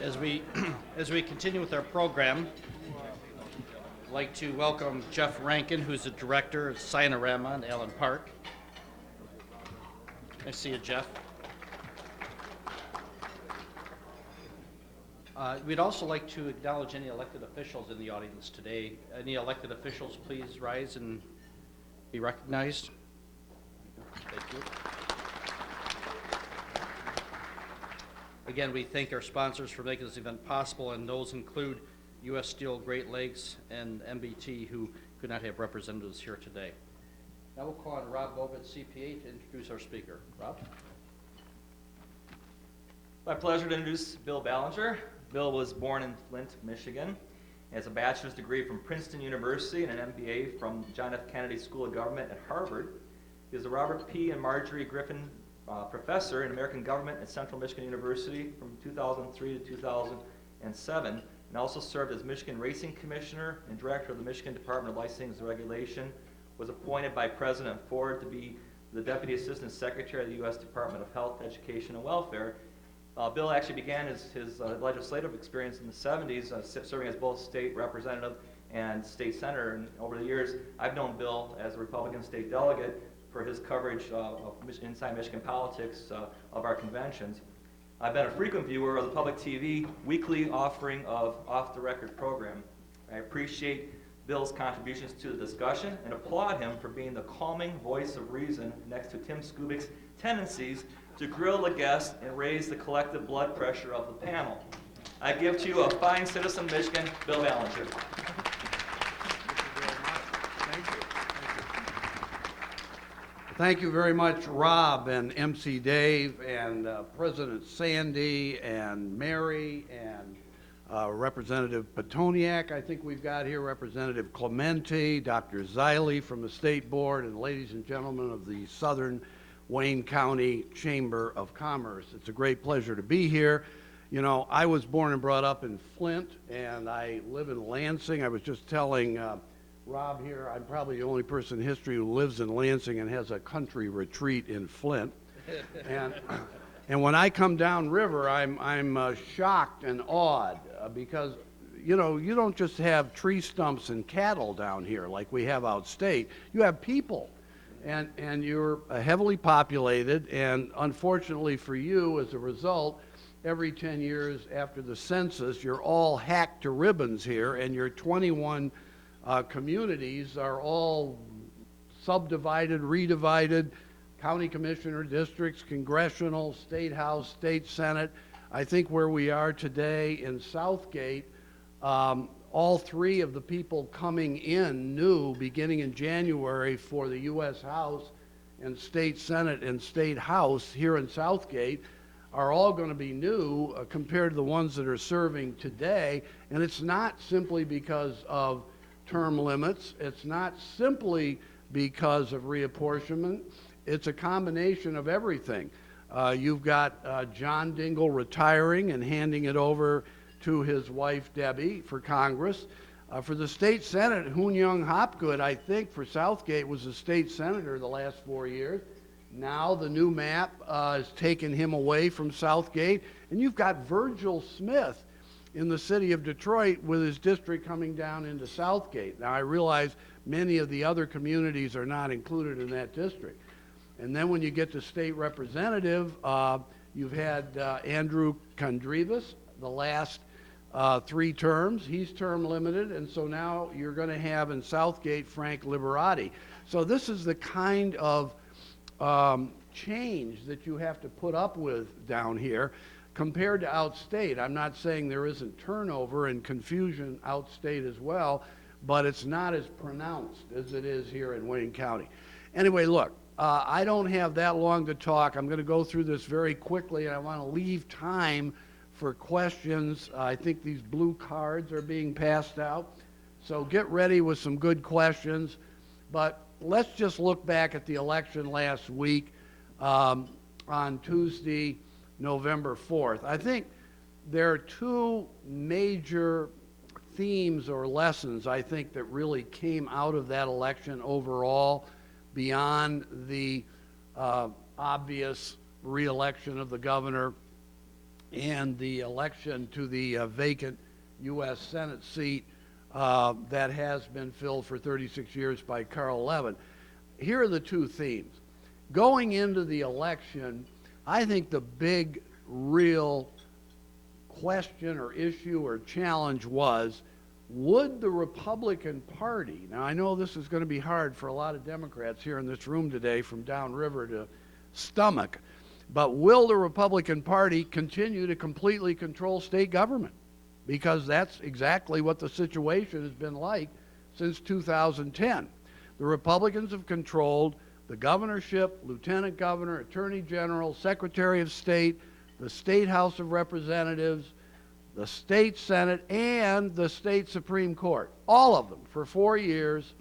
As we as we continue with our program, I'd like to welcome Jeff Rankin, who's the director of Signorama in Allen Park. I see you, Jeff. We'd also like to acknowledge any elected officials in the audience today. Any elected officials, please rise and be recognized. Thank you. Again, we thank our sponsors for making this event possible, and those include U.S. Steel, Great Lakes, and MBT, who could not have representatives here today. Now we'll call on Rob Bovitz, CPA, to introduce our speaker. Rob? My pleasure to introduce Bill Ballenger. Bill was born in Flint, Michigan. He has a bachelor's degree from Princeton University and an MBA from John F. Kennedy School of Government at Harvard. He is a Robert P. and Marjorie Griffin professor in American Government at Central Michigan University from 2003 to 2007, and also served as Michigan Racing Commissioner and Director of the Michigan Department of Licensing and Regulation. Was appointed by President Ford to be the Deputy Assistant Secretary of the U.S. Department of Health, Education, and Welfare. Bill actually began his legislative experience in the 70s, serving as both state representative and state senator. And over the years, I've known Bill as a Republican state delegate for his coverage of inside Michigan politics of our conventions. I've been a frequent viewer of the public TV weekly offering of Off the Record program. I appreciate Bill's contributions to the discussion and applaud him for being the calming voice of reason next to Tim Skubik's tendencies to grill the guests and raise the collective blood pressure of the panel. I give to you a fine citizen of Michigan, Bill Ballenger. Thank you very much, Rob and MC Dave and President Sandy and Mary and Representative Petoniak. I think we've got here Representative Clemente, Dr. Ziley from the State Board, and ladies and gentlemen of the Southern Wayne County Chamber of Commerce. It's a great pleasure to be here. You know, I was born and brought up in Flint, and I live in Lansing. I was just telling Rob here, I'm probably the only person in history who lives in Lansing and has a country retreat in Flint. And when I come down river, I'm shocked and awed because, you know, you don't just have tree stumps and cattle down here like we have outstate. You have people, and you're heavily populated, and unfortunately for you, as a result, every 10 years after the census, you're all hacked to ribbons here, and your 21 communities are all subdivided, redivided, county commissioner districts, congressional, state house, state senate. I think where we are today in Southgate, all three of the people coming in new beginning in January for the U.S. House and State Senate and State House here in Southgate are all going to be new compared to the ones that are serving today. And it's not simply because of term limits. It's not simply because of reapportionment. It's a combination of everything. You've got John Dingell retiring and handing it over to his wife, Debbie, for Congress. For the state senate, Hoon Young Hopgood, I think, for Southgate was a state senator the last 4 years. Now the new map has taken him away from Southgate. And you've got Virgil Smith in the city of Detroit with his district coming down into Southgate. Now I realize many of the other communities are not included in that district. And then when you get to state representative, you've had Andrew Kondrivas, the last 3 terms. He's term limited, and so now you're going to have in Southgate Frank Liberati. So this is the kind of change that you have to put up with down here compared to outstate. I'm not saying there isn't turnover and confusion outstate as well, but it's not as pronounced as it is here in Wayne County. Anyway, look, I don't have that long to talk. I'm going to go through this very quickly, and I want to leave time for questions. I think these blue cards are being passed out, so get ready with some good questions. But let's just look back at the election last week on Tuesday, November 4th. I think there are 2 major themes or lessons, I think, that really came out of that election overall, beyond the obvious re-election of the governor and the election to the vacant U.S. Senate seat that has been filled for 36 years by Carl Levin. Here are the two themes. Going into the election, I think the big, real question or issue or challenge was, would the Republican Party, now I know this is going to be hard for a lot of Democrats here in this room today from downriver to stomach, but will the Republican Party continue to completely control state government? Because that's exactly what the situation has been like since 2010. The Republicans have controlled the governorship, lieutenant governor, attorney general, secretary of state, the state House of Representatives, the state Senate, and the state Supreme Court. All of them for 4 years.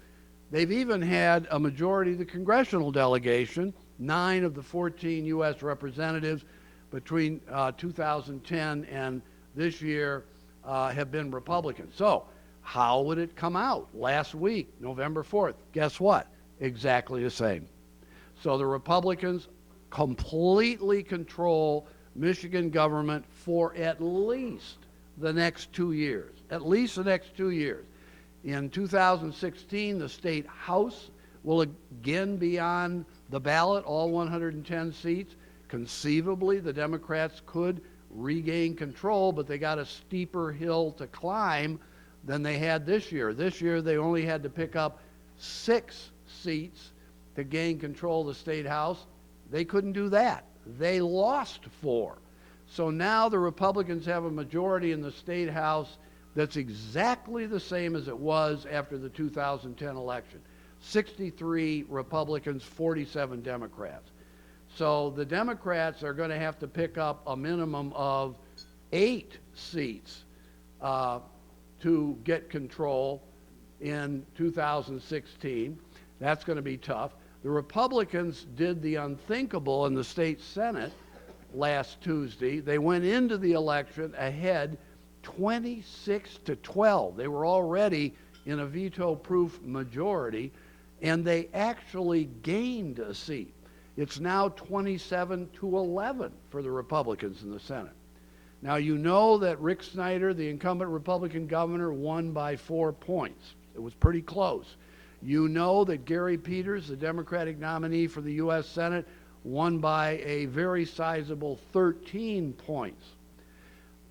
They've even had a majority of the congressional delegation, 9 of the 14 U.S. representatives between 2010 and this year have been Republicans. So how would it come out? Last week, November 4th, guess what? Exactly the same. So the Republicans completely control Michigan government for at least the next 2 years. At least the next 2 years. In 2016, the state House will again be on the ballot, all 110 seats. Conceivably, the Democrats could regain control, but they got a steeper hill to climb than they had this year. This year, they only had to pick up 6 seats to gain control of the state House. They couldn't do that. They lost 4. So now the Republicans have a majority in the state House that's exactly the same as it was after the 2010 election. 63 Republicans, 47 Democrats. So the Democrats are going to have to pick up a minimum of 8 seats to get control in 2016. That's going to be tough. The Republicans did the unthinkable in the state Senate last Tuesday. They went into the election ahead 26-12. They were already in a veto-proof majority, and they actually gained a seat. It's now 27-11 for the Republicans in the Senate. Now, you know that Rick Snyder, the incumbent Republican governor, won by 4 points. It was pretty close. You know that Gary Peters, the Democratic nominee for the U.S. Senate, won by a very sizable 13 points.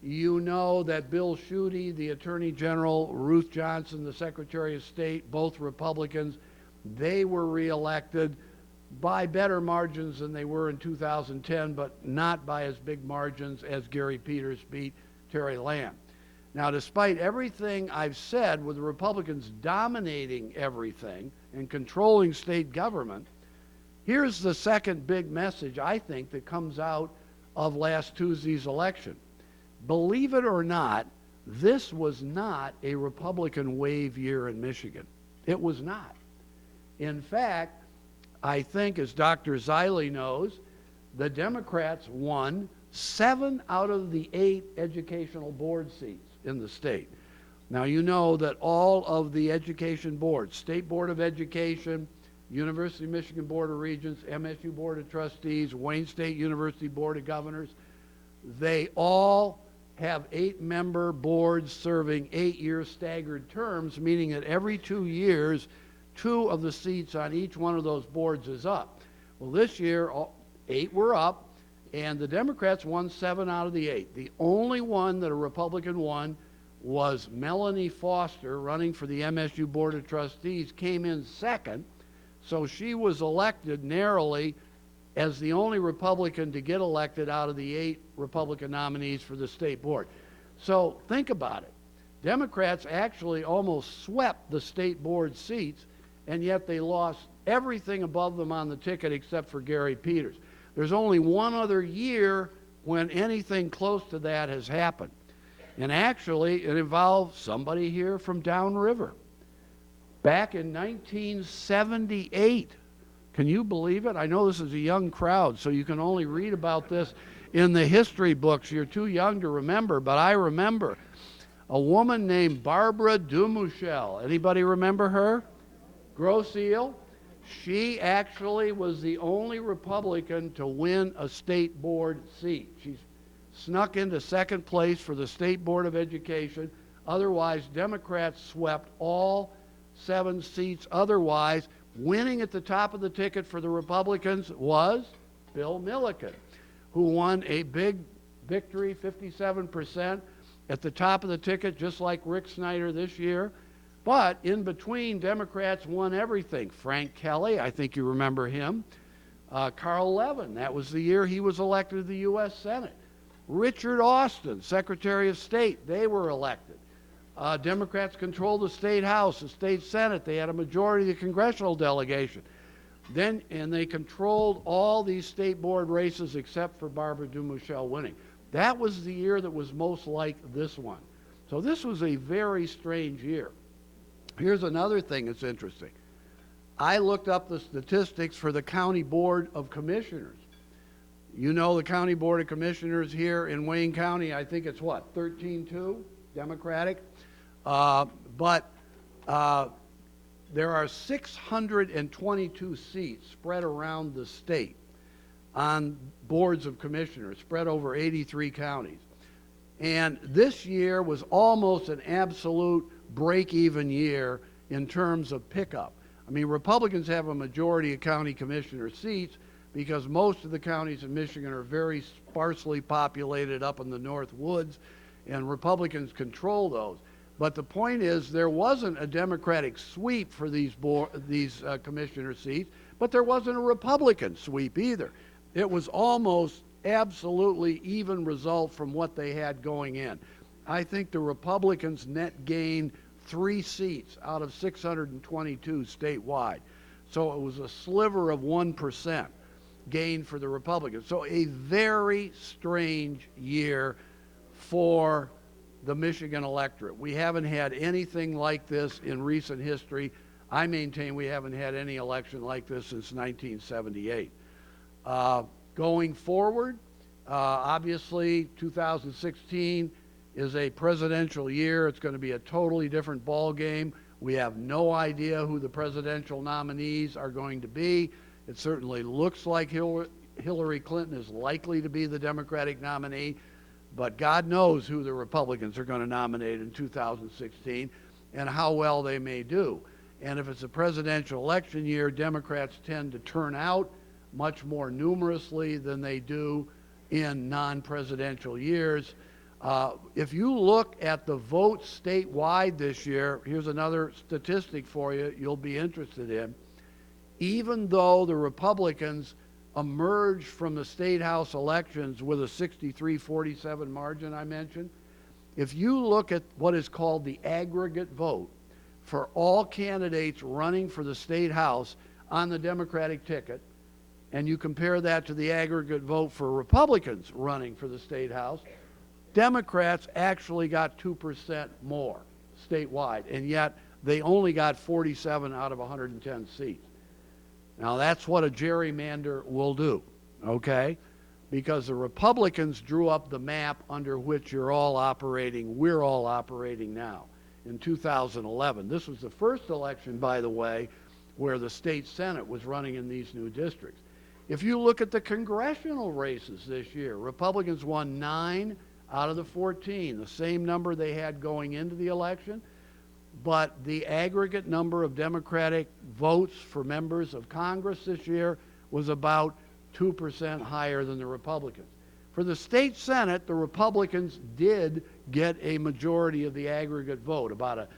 You know that Bill Schuette, the Attorney General, Ruth Johnson, the Secretary of State, both Republicans, they were reelected by better margins than they were in 2010, but not by as big margins as Gary Peters beat Terry Lamb. Now, despite everything I've said, with the Republicans dominating everything and controlling state government, here's the second big message, I think, that comes out of last Tuesday's election. Believe it or not, this was not a Republican wave year in Michigan. It was not. In fact, I think, as Dr. Zeile knows, the Democrats won 7 out of the 8 educational board seats in the state. Now, you know that all of the education boards, State Board of Education, University of Michigan Board of Regents, MSU Board of Trustees, Wayne State University Board of Governors, they all have 8-member boards serving 8-year staggered terms, meaning that every 2 years, 2 of the seats on each one of those boards is up. Well, this year, 8 were up, and the Democrats won 7 out of the 8. The only one that a Republican won was Melanie Foster, running for the MSU Board of Trustees, came in second, so she was elected narrowly as the only Republican to get elected out of the 8 Republican nominees for the state board. So think about it. Democrats actually almost swept the state board seats, and yet they lost everything above them on the ticket except for Gary Peters. There's only one other year when anything close to that has happened. And actually, it involved somebody here from downriver. Back in 1978, can you believe it? I know this is a young crowd, so you can only read about this in the history books. You're too young to remember, but I remember a woman named Barbara Dumichel. Anybody remember her? Grosse Ile. She actually was the only Republican to win a state board seat. She's snuck into second place for the State Board of Education. Otherwise, Democrats swept all 7 seats otherwise. Winning at the top of the ticket for the Republicans was Bill Milliken, who won a big victory, 57%, at the top of the ticket, just like Rick Snyder this year. But in between, Democrats won everything. Frank Kelly, I think you remember him. Carl Levin, that was the year he was elected to the U.S. Senate. Richard Austin, Secretary of State, they were elected. Democrats controlled the state House, the state Senate. They had a majority of the congressional delegation. And they controlled all these state board races except for Barbara Dumichel winning. That was the year that was most like this one. So this was a very strange year. Here's another thing that's interesting. I looked up the statistics for the County Board of Commissioners. You know the County Board of Commissioners here in Wayne County, I think it's what, 13-2, Democratic? But there are 622 seats spread around the state on boards of commissioners, spread over 83 counties. And this year was almost an absolute break-even year in terms of pickup. I mean, Republicans have a majority of county commissioner seats because most of the counties in Michigan are very sparsely populated up in the North Woods, and Republicans control those. But the point is, there wasn't a Democratic sweep for these commissioner seats, but there wasn't a Republican sweep either. It was almost absolutely even result from what they had going in. I think the Republicans net gained 3 seats out of 622 statewide. So it was a sliver of 1% gain for the Republicans. So a very strange year for the Michigan electorate. We haven't had anything like this in recent history. I maintain we haven't had any election like this since 1978. Going forward, obviously 2016 is a presidential year. It's going to be a totally different ball game. We have no idea who the presidential nominees are going to be. It certainly looks like Hillary Clinton is likely to be the Democratic nominee, but God knows who the Republicans are going to nominate in 2016 and how well they may do. And if it's a presidential election year, Democrats tend to turn out much more numerously than they do in non-presidential years. If you look at the votes statewide this year, here's another statistic for you you'll be interested in. Even though the Republicans emerged from the state house elections with a 63-47 margin I mentioned, if you look at what is called the aggregate vote for all candidates running for the state house on the Democratic ticket, and you compare that to the aggregate vote for Republicans running for the state house, Democrats actually got 2% more statewide, and yet they only got 47 out of 110 seats. Now that's what a gerrymander will do, okay? Because the Republicans drew up the map under which you're all operating, we're all operating now in 2011. This was the first election, by the way, where the state Senate was running in these new districts. If you look at the congressional races this year, Republicans won 9 out of the 14, the same number they had going into the election, but the aggregate number of Democratic votes for members of Congress this year was about 2% higher than the Republicans. For the state Senate, the Republicans did get a majority of the aggregate vote, about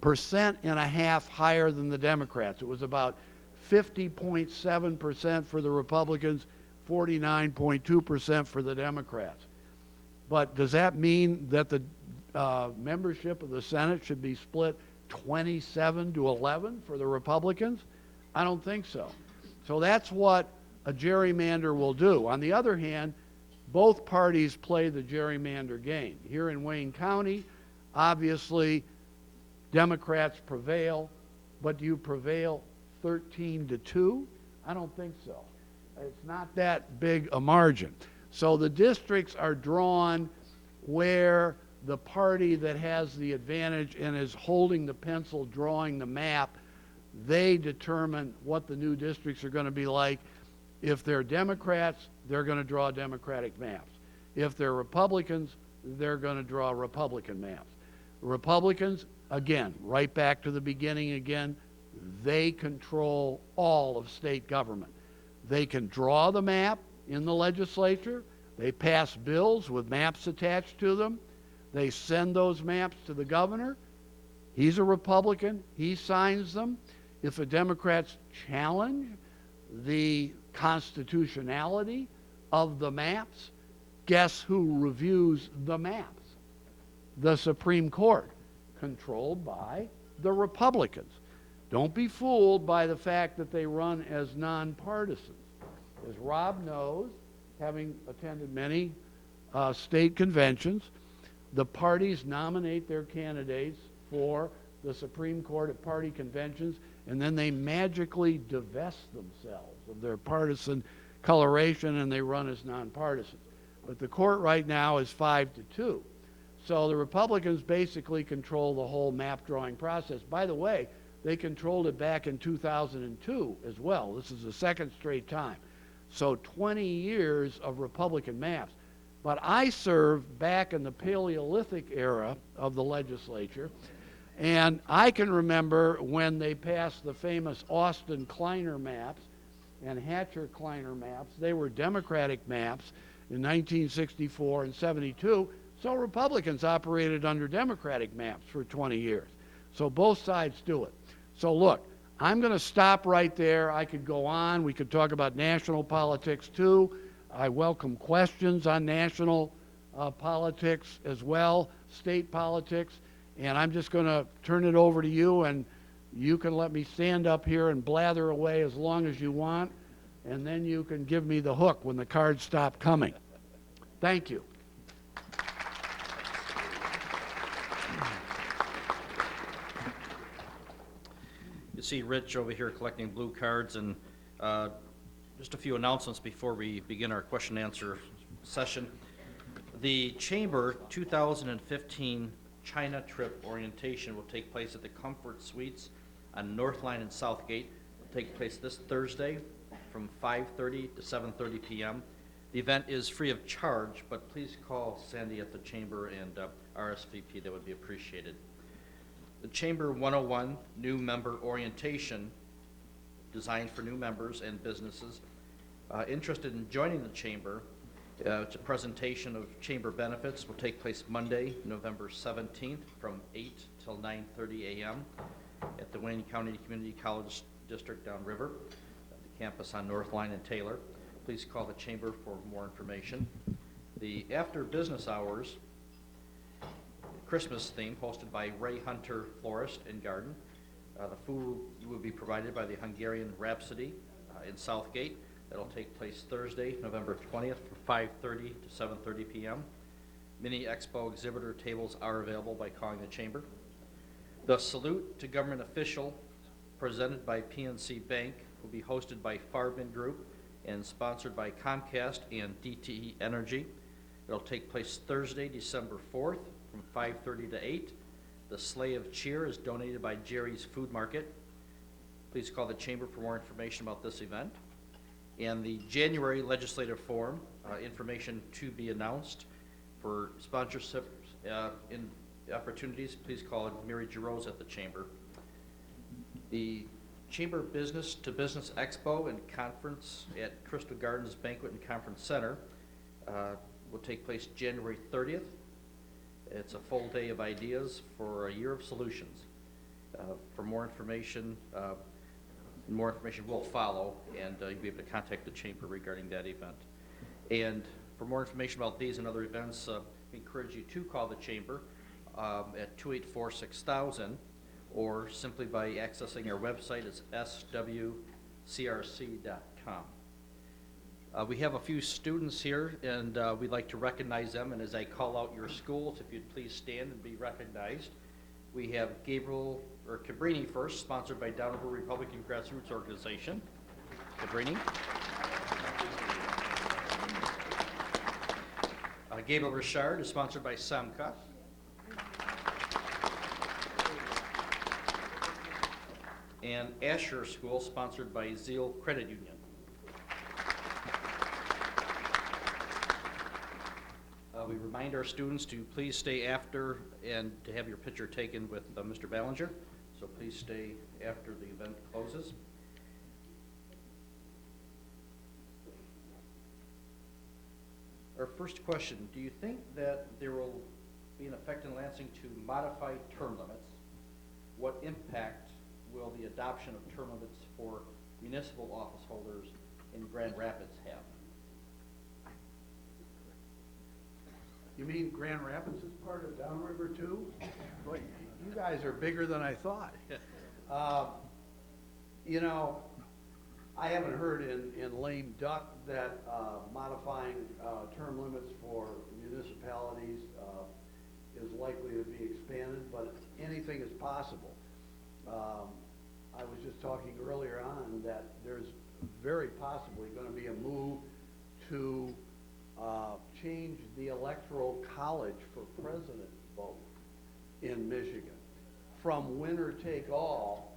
1.5% higher than the Democrats. It was about 50.7% for the Republicans, 49.2% for the Democrats. But does that mean that the membership of the Senate should be split 27-11 for the Republicans? I don't think so. So that's what a gerrymander will do. On the other hand, both parties play the gerrymander game. Here in Wayne County, obviously, Democrats prevail, but do you prevail 13-2? I don't think so. It's not that big a margin. So the districts are drawn where the party that has the advantage and is holding the pencil, drawing the map, they determine what the new districts are going to be like. If they're Democrats, they're going to draw Democratic maps. If they're Republicans, they're going to draw Republican maps. Republicans, again, right back to the beginning again, they control all of state government. They can draw the map in the legislature. They pass bills with maps attached to them. They send those maps to the governor. He's a Republican. He signs them. If the Democrats challenge the constitutionality of the maps, guess who reviews the maps? The Supreme Court, controlled by the Republicans. Don't be fooled by the fact that they run as nonpartisans. As Rob knows, having attended many state conventions, the parties nominate their candidates for the Supreme Court at party conventions, and then they magically divest themselves of their partisan coloration and they run as nonpartisans. But the court right now is 5-2. So the Republicans basically control the whole map drawing process. By the way, they controlled it back in 2002 as well. This is the second straight time. So 20 years of Republican maps. But I served back in the Paleolithic era of the legislature, and I can remember when they passed the famous Austin Kleiner maps and Hatcher Kleiner maps. They were Democratic maps in 1964 and 72. So Republicans operated under Democratic maps for 20 years. So both sides do it. So look, I'm going to stop right there. I could go on. We could talk about national politics too. I welcome questions on national politics as well, state politics. And I'm just going to turn it over to you, and you can let me stand up here and blather away as long as you want, and then you can give me the hook when the cards stop coming. Thank you. You see Rich over here collecting blue cards, and just a few announcements before we begin our question and answer session. The Chamber 2015 China trip orientation will take place at the Comfort Suites on North Line and Southgate. It will take place this Thursday from 5:30 to 7:30 p.m. The event is free of charge, but please call Sandy at the Chamber and RSVP. That would be appreciated. The Chamber 101 New Member Orientation, designed for new members and businesses interested in joining the Chamber. It's a presentation of Chamber benefits. Will take place Monday, November 17th from 8 till 9:30 a.m. at the Wayne County Community College District downriver, the campus on North Line and Taylor. Please call the Chamber for more information. The After Business Hours Christmas theme hosted by Ray Hunter Florist and Garden. The food will be provided by the Hungarian Rhapsody in Southgate. That'll take place Thursday, November 20th from 5:30 to 7:30 p.m. Mini Expo exhibitor tables are available by calling the Chamber. The Salute to Government Official, presented by PNC Bank, will be hosted by Farbin Group and sponsored by Comcast and DTE Energy. It'll take place Thursday, December 4th from 5:30 to 8. The Sleigh of Cheer is donated by Jerry's Food Market. Please call the Chamber for more information about this event. And the January Legislative Forum, information to be announced. For sponsorship in opportunities, please call Mary Giroux at the Chamber. The Chamber Business to Business Expo and Conference at Crystal Gardens Banquet and Conference Center will take place January 30th. It's a full day of ideas for a year of solutions. For more information will follow, and you'll be able to contact the Chamber regarding that event. And for more information about these and other events, we encourage you to call the Chamber at 284-6000, or simply by accessing our website. It's SWCRC.com. We have a few students here, and we'd like to recognize them. And as I call out your schools, if you'd please stand and be recognized. We have Cabrini first, sponsored by Downriver Republican Grassroots Organization. Cabrini. Gabriel Richard is sponsored by SAMCA. And Asher School, sponsored by Zeal Credit Union. We remind our students to please stay after and to have your picture taken with Mr. Ballenger. So please stay after the event closes. Our first question, do you think that there will be an effect in Lansing to modify term limits? What impact will the adoption of term limits for municipal office holders in Grand Rapids have? You mean Grand Rapids is part of Downriver too? Boy, you guys are bigger than I thought. You know, I haven't heard in lame duck that modifying term limits for municipalities is likely to be expanded, but anything is possible. I was just talking earlier on that there's very possibly going to be a move to change the electoral college for president vote in Michigan from winner take all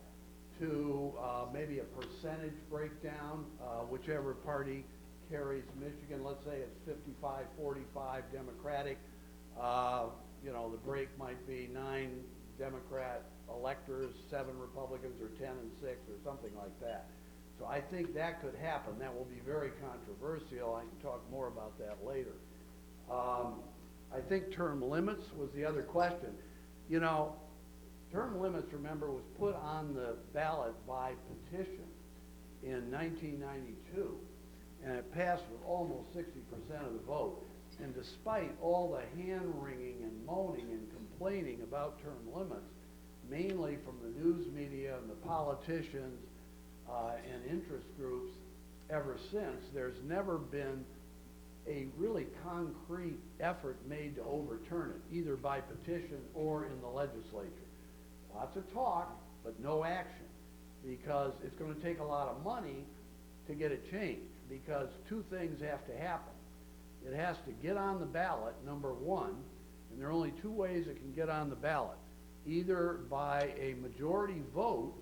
to maybe a percentage breakdown, whichever party carries Michigan. Let's say it's 55-45 Democratic. You know, the break might be 9 Democrat electors, 7 Republicans, or 10 and 6, or something like that. So I think that could happen. That will be very controversial. I can talk more about that later. I think term limits was the other question. You know, term limits, remember, was put on the ballot by petition in 1992, and it passed with almost 60% of the vote. And despite all the hand-wringing and moaning and complaining about term limits, mainly from the news media and the politicians and interest groups ever since, there's never been a really concrete effort made to overturn it, either by petition or in the legislature. Lots of talk, but no action, because it's going to take a lot of money to get it changed, because two things have to happen. It has to get on the ballot, number one, and there are only two ways it can get on the ballot, either by a majority vote,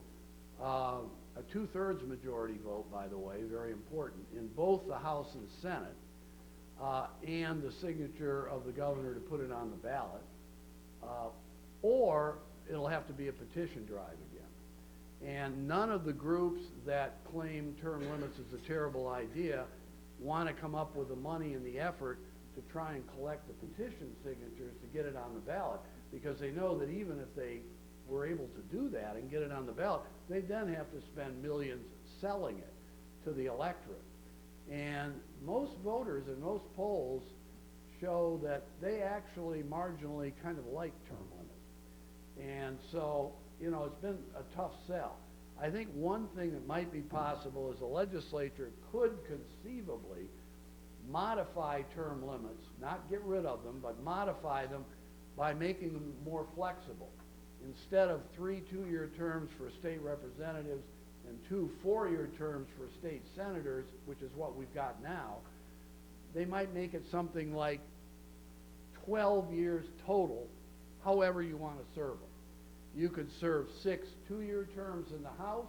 a two-thirds majority vote, by the way, very important, in both the House and Senate, and the signature of the governor to put it on the ballot, or it'll have to be a petition drive again. And none of the groups that claim term limits is a terrible idea want to come up with the money and the effort to try and collect the petition signatures to get it on the ballot, because they know that even if they were able to do that and get it on the ballot, they then have to spend millions selling it to the electorate. And most voters in most polls show that they actually marginally kind of like term limits. And so, you know, it's been a tough sell. I think one thing that might be possible is the legislature could conceivably modify term limits, not get rid of them, but modify them by making them more flexible. Instead of 3 two-year terms for state representatives and 2 four-year terms for state senators, which is what we've got now, they might make it something like 12 years total, however you want to serve them. You could serve 6 two-year terms in the House.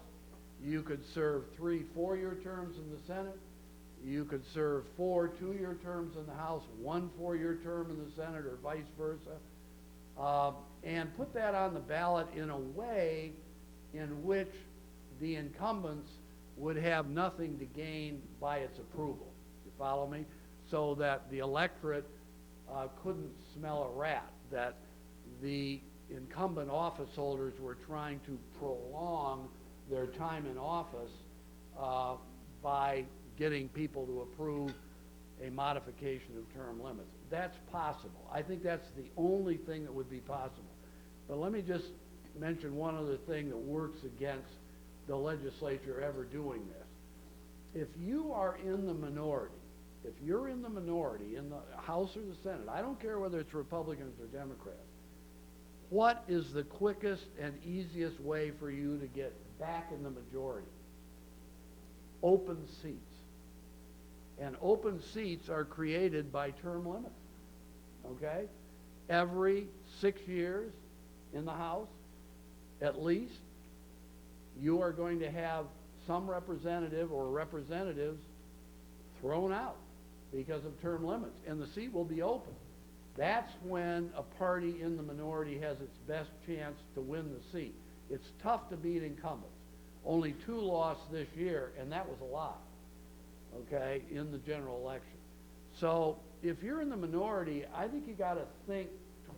You could serve 3 four-year terms in the Senate. You could serve 4 two-year terms in the House, 1 four-year term in the Senate, or vice versa. And put that on the ballot in a way in which the incumbents would have nothing to gain by its approval. You follow me? So that the electorate couldn't smell a rat, that the incumbent office holders were trying to prolong their time in office by getting people to approve a modification of term limits. That's possible. I think that's the only thing that would be possible. But let me just mention one other thing that works against the legislature ever doing this. If you are in the minority, if you're in the minority in the House or the Senate, I don't care whether it's Republicans or Democrats, what is the quickest and easiest way for you to get back in the majority? Open seats. And open seats are created by term limits, okay? Every 6 years in the House, at least, you are going to have some representative or representatives thrown out because of term limits, and the seat will be open. That's when a party in the minority has its best chance to win the seat. It's tough to beat incumbents. Only 2 lost this year, and that was a lot, okay, in the general election. So if you're in the minority, I think you got to think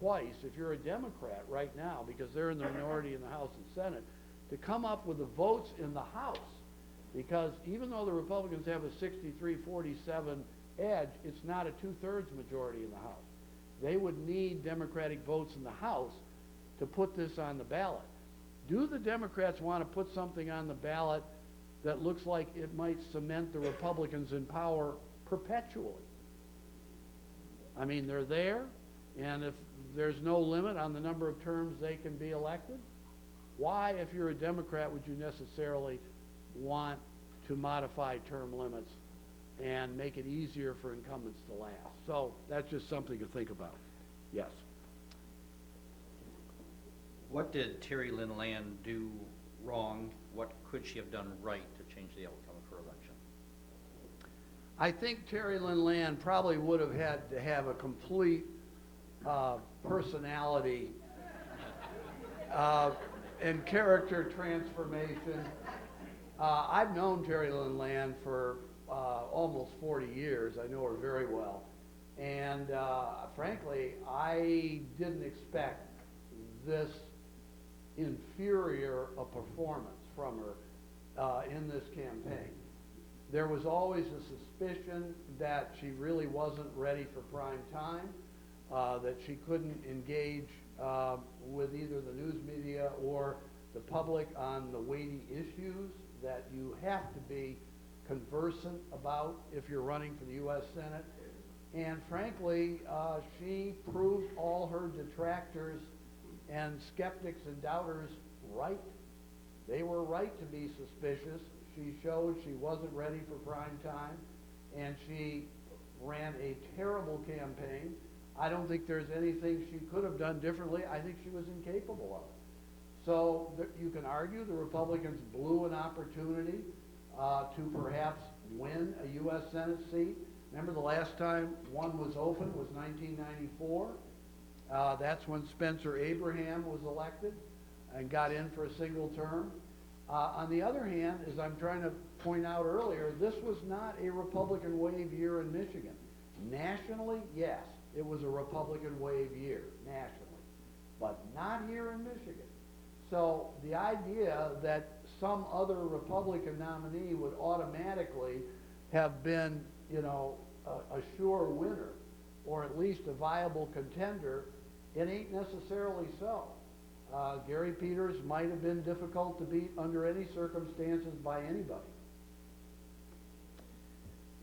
twice, if you're a Democrat right now, because they're in the minority in the House and Senate, to come up with the votes in the House. Because even though the Republicans have a 63-47 edge, it's not a 2/3 majority in the House. They would need Democratic votes in the House to put this on the ballot. Do the Democrats want to put something on the ballot that looks like it might cement the Republicans in power perpetually? I mean, they're there, and if there's no limit on the number of terms they can be elected, why, if you're a Democrat, would you necessarily want to modify term limits and make it easier for incumbents to last? So that's just something to think about. Yes. What did Terry Lynn Land do wrong? What could she have done right to change the outcome of her election? I think Terry Lynn Land probably would have had to have a complete personality and character transformation. I've known Terry Lynn Land for almost 40 years. I know her very well. And frankly, I didn't expect this inferior a performance from her in this campaign. There was always a suspicion that she really wasn't ready for prime time, that she couldn't engage with either the news media or the public on the weighty issues that you have to be conversant about if you're running for the U.S. Senate. And frankly, she proved all her detractors and skeptics and doubters right. They were right to be suspicious. She showed she wasn't ready for prime time, and she ran a terrible campaign. I don't think there's anything she could have done differently. I think she was incapable of it. So you can argue the Republicans blew an opportunity to perhaps win a U.S. Senate seat. Remember the last time one was open was 1994. That's when Spencer Abraham was elected and got in for a single term. On the other hand, as I'm trying to point out earlier, this was not a Republican wave year in Michigan. Nationally, yes, it was a Republican wave year, nationally, but not here in Michigan. So the idea that some other Republican nominee would automatically have been, you know, a sure winner, or at least a viable contender, it ain't necessarily so. Gary Peters might have been difficult to beat under any circumstances by anybody.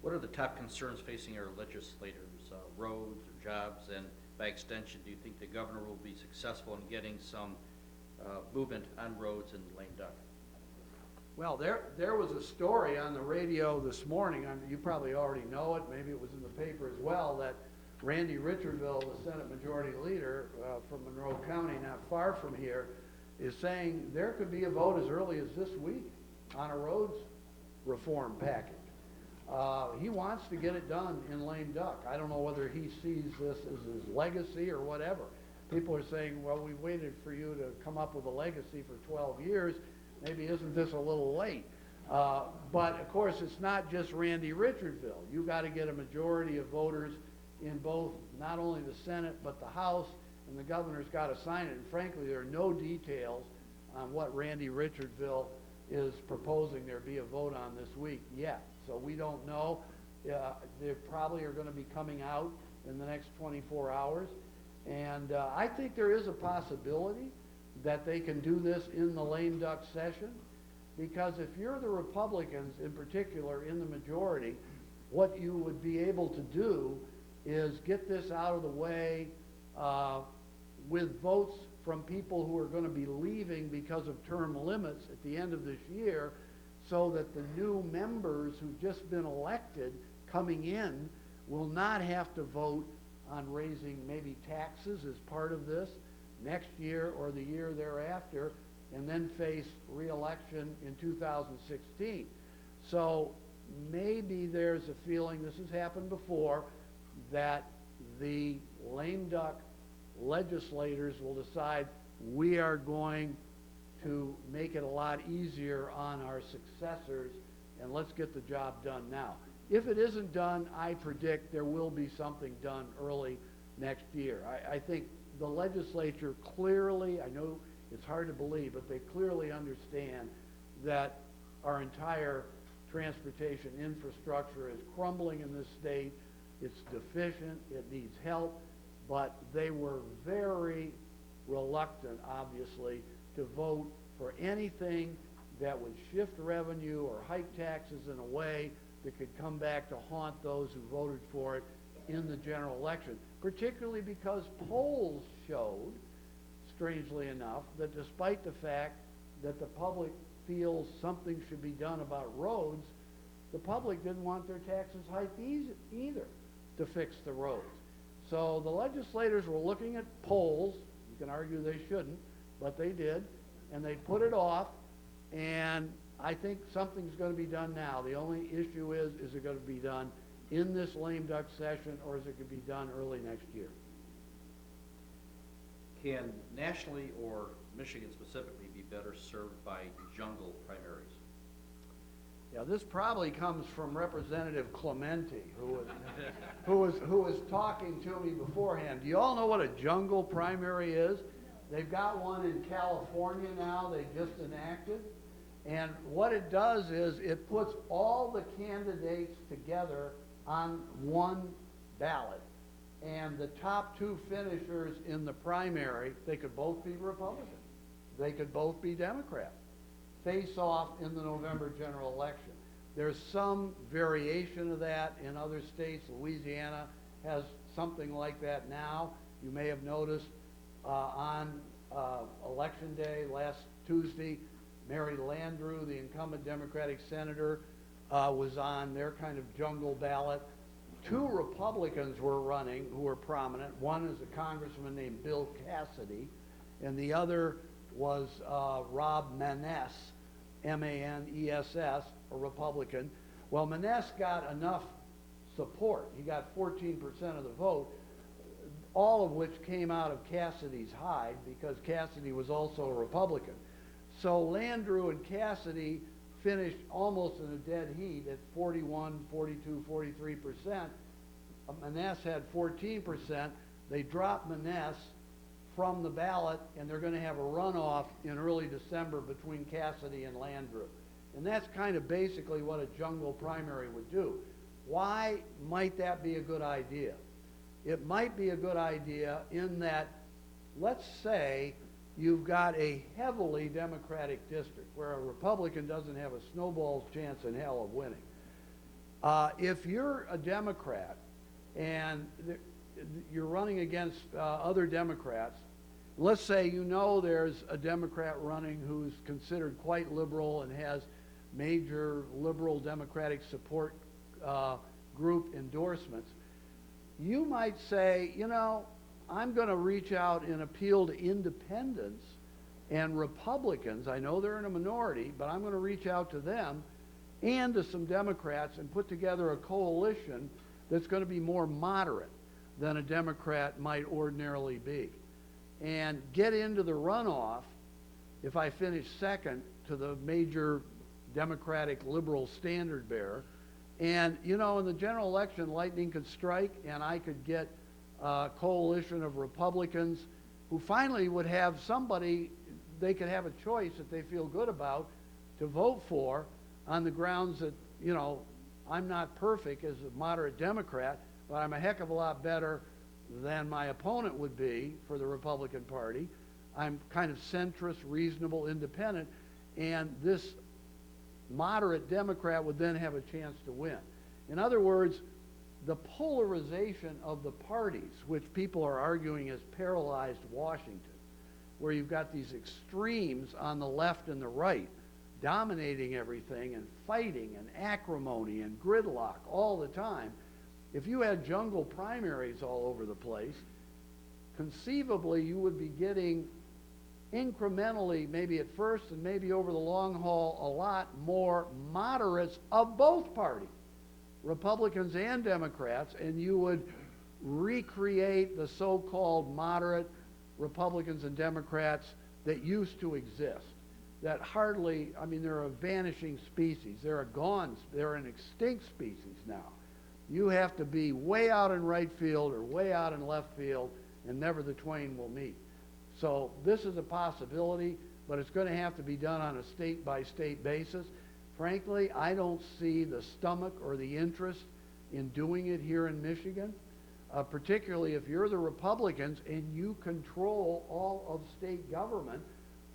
What are the top concerns facing our legislators? Roads or jobs? And by extension, do you think the governor will be successful in getting some movement on roads in lame duck? Well, there was a story on the radio this morning, you probably already know it, maybe it was in the paper as well, that Randy Richardville, the Senate Majority Leader from Monroe County, not far from here, is saying there could be a vote as early as this week on a roads reform package. He wants to get it done in lame duck. I don't know whether he sees this as his legacy or whatever. People are saying, well, we waited for you to come up with a legacy for 12 years. Maybe isn't this a little late? But of course, it's not just Randy Richardville. You got to get a majority of voters in both, not only the Senate, but the House, and the governor's got to sign it. And frankly, there are no details on what Randy Richardville is proposing there be a vote on this week yet. So we don't know. They probably are going to be coming out in the next 24 hours. And I think there is a possibility that they can do this in the lame duck session, because if you're the Republicans in particular in the majority, what you would be able to do is get this out of the way with votes from people who are going to be leaving because of term limits at the end of this year, so that the new members who've just been elected coming in will not have to vote on raising maybe taxes as part of this next year or the year thereafter, and then face re-election in 2016. So maybe there's a feeling, this has happened before, that the lame duck legislators will decide we are going to make it a lot easier on our successors, and let's get the job done now. If it isn't done, I predict there will be something done early next year. I think the legislature clearly, I know it's hard to believe, but they clearly understand that our entire transportation infrastructure is crumbling in this state. It's deficient, it needs help, but they were very reluctant, obviously, to vote for anything that would shift revenue or hike taxes in a way that could come back to haunt those who voted for it in the general election, particularly because polls showed, strangely enough, that despite the fact that the public feels something should be done about roads, the public didn't want their taxes hiked either to fix the roads. So the legislators were looking at polls. You can argue they shouldn't, but they did, and they put it off, and I think something's going to be done now. The only issue is it going to be done in this lame duck session, or is it going to be done early next year? Can nationally or Michigan specifically be better served by jungle primaries? Yeah, this probably comes from Representative Clementi, who was talking to me beforehand. Do you all know what a jungle primary is? They've got one in California now, they just enacted. And what it does is it puts all the candidates together on one ballot. And the top two finishers in the primary, they could both be Republican. They could both be Democrat. Face off in the November general election. There's some variation of that in other states. Louisiana has something like that now. You may have noticed on Election Day last Tuesday, Mary Landrieu, the incumbent Democratic senator, was on their kind of jungle ballot. Two Republicans were running who were prominent. One is a congressman named Bill Cassidy, and the other was Rob Maness, M-A-N-E-S-S, a Republican. Well, Maness got enough support. He got 14% of the vote, all of which came out of Cassidy's hide because Cassidy was also a Republican. So Landrieu and Cassidy finished almost in a dead heat at 41, 42, 43%. Maness had 14%. They dropped Maness from the ballot, and they're going to have a runoff in early December between Cassidy and Landrieu. And that's kind of basically what a jungle primary would do. Why might that be a good idea? It might be a good idea in that, let's say you've got a heavily Democratic district where a Republican doesn't have a snowball's chance in hell of winning. If you're a Democrat and you're running against other Democrats, let's say you know there's a Democrat running who's considered quite liberal and has major liberal Democratic support group endorsements, you might say, you know, I'm going to reach out and appeal to independents and Republicans. I know they're in a minority, but I'm going to reach out to them and to some Democrats and put together a coalition that's going to be more moderate than a Democrat might ordinarily be. And get into the runoff if I finish second to the major Democratic liberal standard bearer. And, you know, in the general election, lightning could strike, and I could get a coalition of Republicans who finally would have somebody they could have a choice that they feel good about to vote for on the grounds that, you know, I'm not perfect as a moderate Democrat, but I'm a heck of a lot better than my opponent would be for the Republican Party. I'm kind of centrist, reasonable, independent, and this moderate Democrat would then have a chance to win. In other words, the polarization of the parties, which people are arguing has paralyzed Washington, where you've got these extremes on the left and the right dominating everything and fighting and acrimony and gridlock all the time. If you had jungle primaries all over the place, conceivably you would be getting incrementally, maybe at first and maybe over the long haul, a lot more moderates of both parties, Republicans and Democrats, and you would recreate the so-called moderate Republicans and Democrats that used to exist, that hardly, I mean, they're a vanishing species. They're an extinct species now. You have to be way out in right field or way out in left field, and never the twain will meet. So this is a possibility, but it's going to have to be done on a state-by-state basis. Frankly, I don't see the stomach or the interest in doing it here in Michigan, particularly if you're the Republicans and you control all of state government.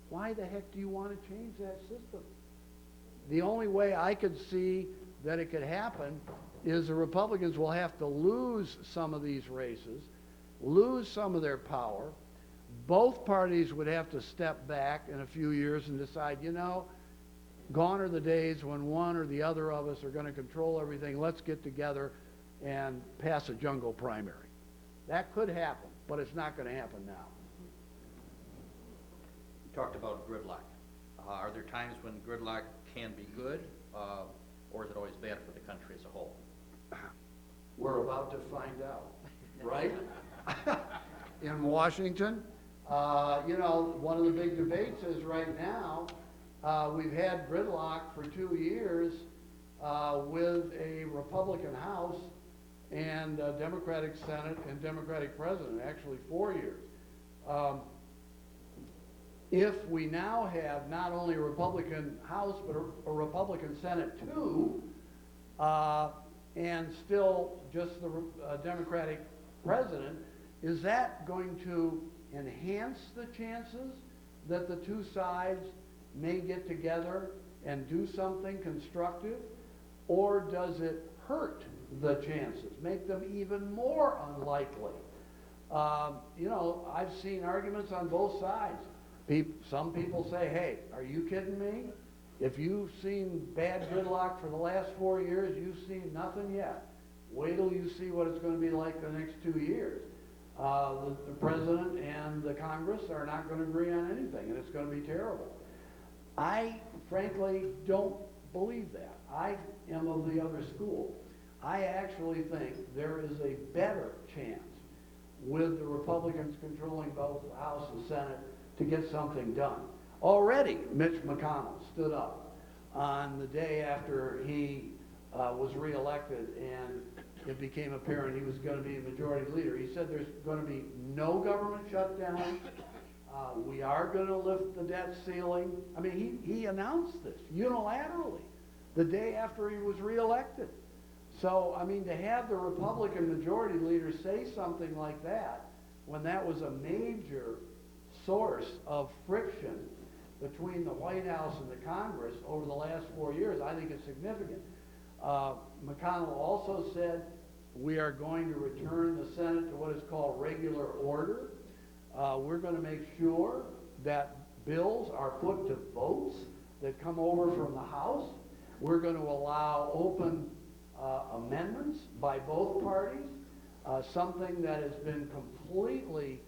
Why the heck do you want to change that system? The only way I could see that it could happen is the Republicans will have to lose some of these races, lose some of their power. Both parties would have to step back in a few years and decide, you know, gone are the days when one or the other of us are going to control everything. Let's get together and pass a jungle primary. That could happen, but it's not going to happen now. You talked about gridlock. Are there times when gridlock can be good, or is it always bad for the country as a whole? We're about to find out, right? In Washington, you know, one of the big debates is right now, we've had gridlock for 2 years with a Republican House and a Democratic Senate and Democratic President, actually 4 years. If we now have not only a Republican House, but a Republican Senate too, and still just the Democratic President, is that going to enhance the chances that the two sides may get together and do something constructive? Or does it hurt the chances, make them even more unlikely? You know, I've seen arguments on both sides. Some people say, hey, are you kidding me? If you've seen bad gridlock for the last 4 years, you've seen nothing yet. Wait till you see what it's going to be like the next 2 years. The president and the Congress are not going to agree on anything, and it's going to be terrible. I frankly don't believe that. I am of the other school. I actually think there is a better chance with the Republicans controlling both the House and Senate to get something done. Already, Mitch McConnell stood up on the day after he was reelected and it became apparent he was going to be a majority leader. He said there's going to be no government shutdown. We are going to lift the debt ceiling. I mean, he announced this unilaterally the day after he was reelected. So, I mean, to have the Republican majority leader say something like that when that was a major source of friction between the White House and the Congress over the last 4 years, I think is significant. McConnell also said we are going to return the Senate to what is called regular order. We're going to make sure that bills are put to votes that come over from the House. We're going to allow open amendments by both parties, something that has been completely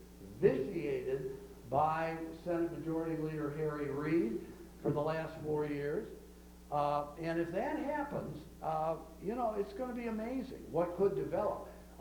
vitiated by Senate Majority Leader Harry Reid for the last 4 years. And if that happens, you know, it's going to be amazing what could develop.